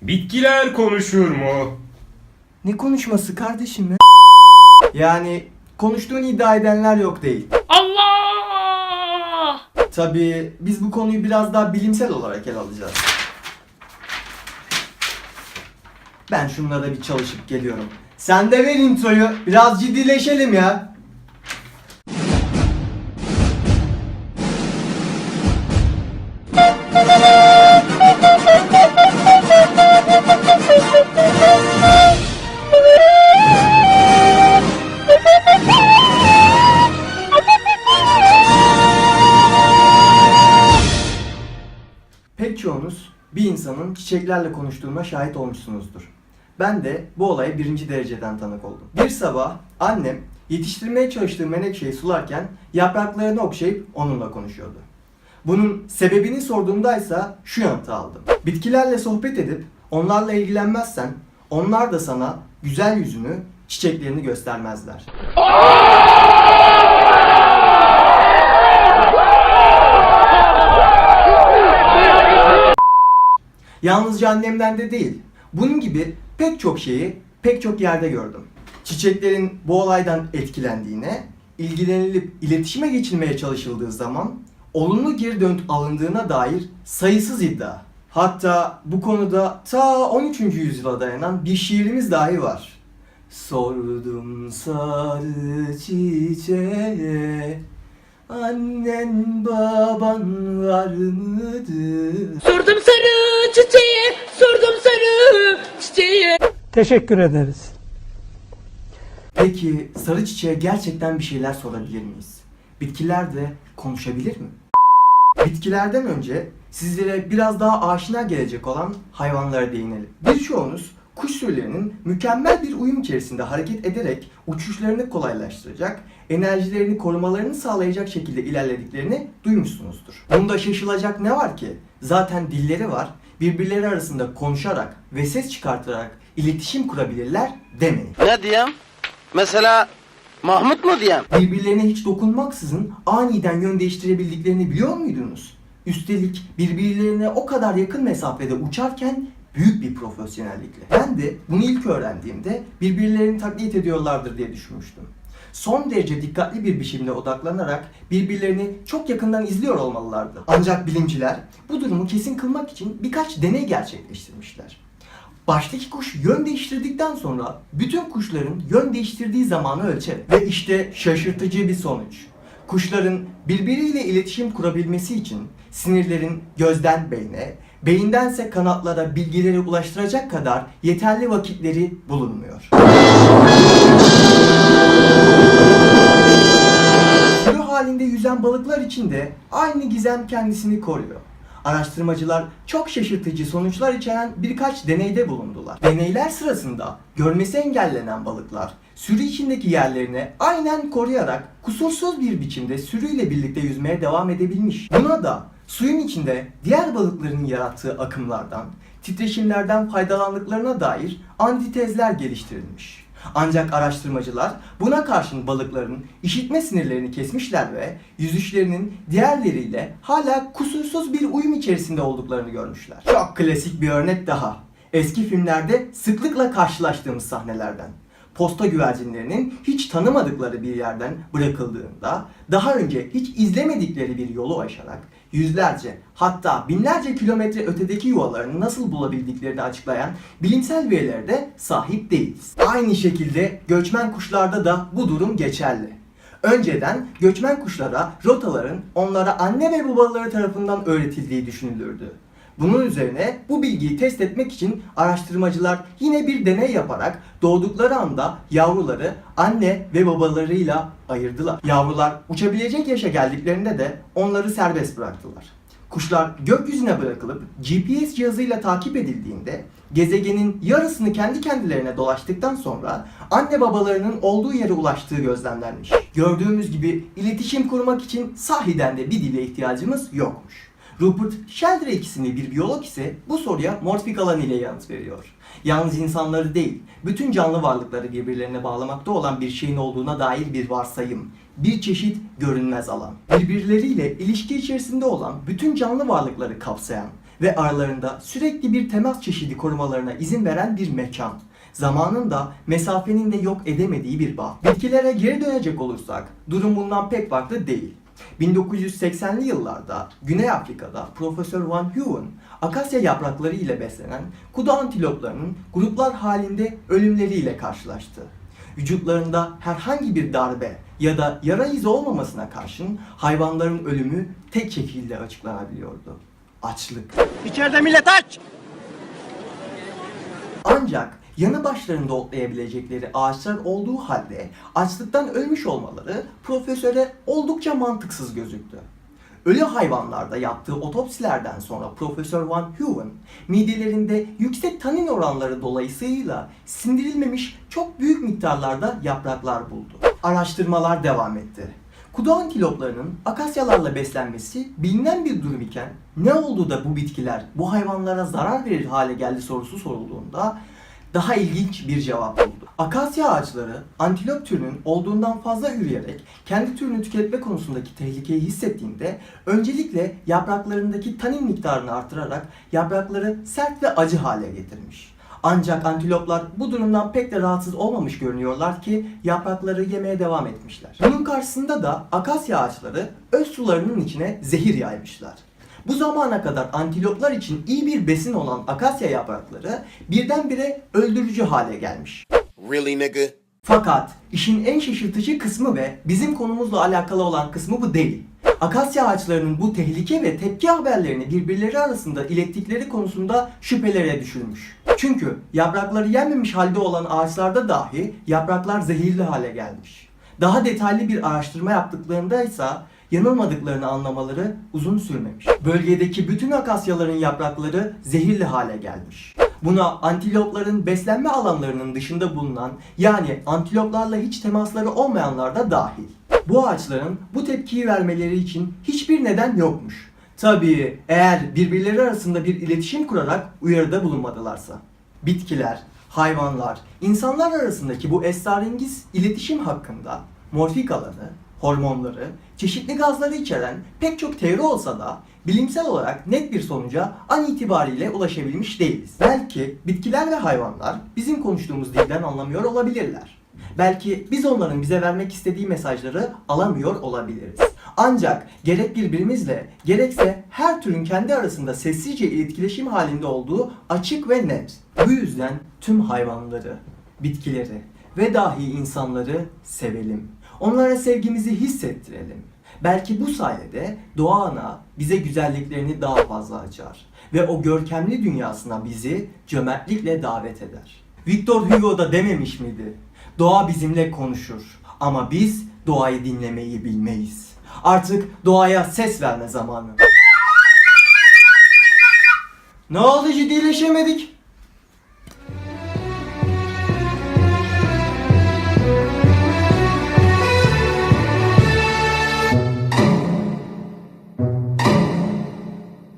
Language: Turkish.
Bitkiler konuşur mu? Ne konuşması kardeşim ya? Yani konuştuğunu iddia edenler yok değil. Allah! Tabii biz bu konuyu biraz daha bilimsel olarak ele alacağız. Ben şunlara bir çalışıp geliyorum. Sen de ver introyu. Biraz ciddileşelim ya. Pek çoğunuz bir insanın çiçeklerle konuştuğuna şahit olmuşsunuzdur. Ben de bu olaya birinci dereceden tanık oldum. Bir sabah annem yetiştirmeye çalıştığı menekşeyi sularken yapraklarını okşayıp onunla konuşuyordu. Bunun sebebini sorduğumdaysa şu yanıtı aldım. Bitkilerle sohbet edip onlarla ilgilenmezsen onlar da sana güzel yüzünü, çiçeklerini göstermezler. Yalnızca annemden de değil. Bunun gibi pek çok şeyi pek çok yerde gördüm. Çiçeklerin bu olaydan etkilendiğine, ilgilenilip iletişime geçilmeye çalışıldığı zaman olumlu geri dönüt alındığına dair sayısız iddia. Hatta bu konuda ta 13. yüzyıla dayanan bir şiirimiz dahi var. Sordum sarı çiçeğe, annen baban var mıdır? Sordum sarı çiçeğe, sordum sarı çiçeğe. Teşekkür ederiz. Peki sarı çiçeğe gerçekten bir şeyler sorabilir miyiz? Bitkiler de konuşabilir mi? Bitkilerden önce sizlere biraz daha aşina gelecek olan hayvanlara değinelim. Birçoğunuz kuş sürülerinin mükemmel bir uyum içerisinde hareket ederek uçuşlarını kolaylaştıracak, enerjilerini korumalarını sağlayacak şekilde ilerlediklerini duymuşsunuzdur. Bunda şaşılacak ne var ki? Zaten dilleri var, birbirleri arasında konuşarak ve ses çıkartarak iletişim kurabilirler demeyin. Ne diyeyim? Mesela Mahmut mu diyeyim? Birbirlerine hiç dokunmaksızın aniden yön değiştirebildiklerini biliyor muydunuz? Üstelik birbirlerine o kadar yakın mesafede uçarken büyük bir profesyonellikle. Ben de bunu ilk öğrendiğimde birbirlerini taklit ediyorlardır diye düşünmüştüm. Son derece dikkatli bir biçimde odaklanarak birbirlerini çok yakından izliyor olmalılardı. Ancak bilimciler bu durumu kesin kılmak için birkaç deney gerçekleştirmişler. Baştaki kuş yön değiştirdikten sonra bütün kuşların yön değiştirdiği zamanı ölçer. Ve işte şaşırtıcı bir sonuç. Kuşların birbiriyle iletişim kurabilmesi için sinirlerin gözden beyne, beyindense kanatlara bilgileri ulaştıracak kadar yeterli vakitleri bulunmuyor. Sürü halinde yüzen balıklar için de aynı gizem kendisini koruyor. Araştırmacılar çok şaşırtıcı sonuçlar içeren birkaç deneyde bulundular. Deneyler sırasında görmesi engellenen balıklar sürü içindeki yerlerini aynen koruyarak kusursuz bir biçimde sürüyle birlikte yüzmeye devam edebilmiş. Buna da suyun içinde diğer balıkların yarattığı akımlardan, titreşimlerden faydalandıklarına dair antitezler geliştirilmiş. Ancak araştırmacılar buna karşın balıkların işitme sinirlerini kesmişler ve yüzüşlerinin diğerleriyle hala kusursuz bir uyum içerisinde olduklarını görmüşler. Çok klasik bir örnek daha. Eski filmlerde sıklıkla karşılaştığımız sahnelerden. Posta güvercinlerinin hiç tanımadıkları bir yerden bırakıldığında daha önce hiç izlemedikleri bir yolu aşarak yüzlerce hatta binlerce kilometre ötedeki yuvalarını nasıl bulabildiklerini açıklayan bilimsel verilere de sahip değiliz. Aynı şekilde göçmen kuşlarda da bu durum geçerli. Önceden göçmen kuşlara rotaların onlara anne ve babaları tarafından öğretildiği düşünülürdü. Bunun üzerine bu bilgiyi test etmek için araştırmacılar yine bir deney yaparak doğdukları anda yavruları anne ve babalarıyla ayırdılar. Yavrular uçabilecek yaşa geldiklerinde de onları serbest bıraktılar. Kuşlar gökyüzüne bırakılıp GPS cihazıyla takip edildiğinde gezegenin yarısını kendi kendilerine dolaştıktan sonra anne babalarının olduğu yere ulaştığı gözlemlenmiş. Gördüğümüz gibi iletişim kurmak için sahiden de bir dile ihtiyacımız yokmuş. Rupert Sheldrake isimli bir biyolog ise bu soruya morfik alan ile yanıt veriyor. Yalnız insanları değil, bütün canlı varlıkları birbirlerine bağlamakta olan bir şeyin olduğuna dair bir varsayım, bir çeşit görünmez alan. Birbirleriyle ilişki içerisinde olan bütün canlı varlıkları kapsayan ve aralarında sürekli bir temas çeşidi korumalarına izin veren bir mekan. Zamanın da mesafenin de yok edemediği bir bağ. Bitkilere geri dönecek olursak durum bundan pek farklı değil. 1980'li yıllarda Güney Afrika'da Profesör Van Huven, akasya yaprakları ile beslenen kudu antiloplarının gruplar halinde ölümleriyle karşılaştı. Vücutlarında herhangi bir darbe ya da yara izi olmamasına karşın hayvanların ölümü tek şekilde açıklanabiliyordu: açlık. İçeride millet aç. Ancak yanı başlarında otlayabilecekleri ağaçlar olduğu halde açlıktan ölmüş olmaları profesöre oldukça mantıksız gözüktü. Ölü hayvanlarda yaptığı otopsilerden sonra Profesör Van Huven, midelerinde yüksek tanin oranları dolayısıyla sindirilmemiş çok büyük miktarlarda yapraklar buldu. Araştırmalar devam etti. Kudu antiloplarının akasyalarla beslenmesi bilinen bir durum iken ne oldu da bu bitkiler bu hayvanlara zarar verir hale geldi sorusu sorulduğunda daha ilginç bir cevap buldu. Akasya ağaçları antilop türünün olduğundan fazla üreyerek kendi türünü tüketme konusundaki tehlikeyi hissettiğinde öncelikle yapraklarındaki tanin miktarını artırarak yaprakları sert ve acı hale getirmiş. Ancak antiloplar bu durumdan pek de rahatsız olmamış görünüyorlar ki yaprakları yemeye devam etmişler. Bunun karşısında da akasya ağaçları öz sularının içine zehir yaymışlar. Bu zamana kadar antiloplar için iyi bir besin olan akasya yaprakları birdenbire öldürücü hale gelmiş. Really, nigga? Fakat işin en şaşırtıcı kısmı ve bizim konumuzla alakalı olan kısmı bu değil. Akasya ağaçlarının bu tehlike ve tepki haberlerini birbirleri arasında ilettikleri konusunda şüphelere düşülmüş. Çünkü yaprakları yenmemiş halde olan ağaçlarda dahi yapraklar zehirli hale gelmiş. Daha detaylı bir araştırma yaptıklarında ise yanılmadıklarını anlamaları uzun sürmemiş. Bölgedeki bütün akasyaların yaprakları zehirli hale gelmiş. Buna antilopların beslenme alanlarının dışında bulunan, yani antiloplarla hiç temasları olmayanlar da dahil. Bu ağaçların bu tepkiyi vermeleri için hiçbir neden yokmuş. Tabii eğer birbirleri arasında bir iletişim kurarak uyarıda bulunmadılarsa. Bitkiler, hayvanlar, insanlar arasındaki bu esrarengiz iletişim hakkında morfik alanı, hormonları, çeşitli gazları içeren pek çok teori olsa da bilimsel olarak net bir sonuca an itibariyle ulaşabilmiş değiliz. Belki bitkiler ve hayvanlar bizim konuştuğumuz dilden anlamıyor olabilirler. Belki biz onların bize vermek istediği mesajları alamıyor olabiliriz. Ancak gerek birbirimizle gerekse her türün kendi arasında sessizce etkileşim halinde olduğu açık ve net. Bu yüzden tüm hayvanları, bitkileri ve dahi insanları sevelim. Onlara sevgimizi hissettirelim. Belki bu sayede doğa ana bize güzelliklerini daha fazla açar ve o görkemli dünyasına bizi cömertlikle davet eder. Victor Hugo da dememiş miydi? Doğa bizimle konuşur ama biz doğayı dinlemeyi bilmeyiz. Artık doğaya ses verme zamanı. Ne oldu, ciddileşemedik?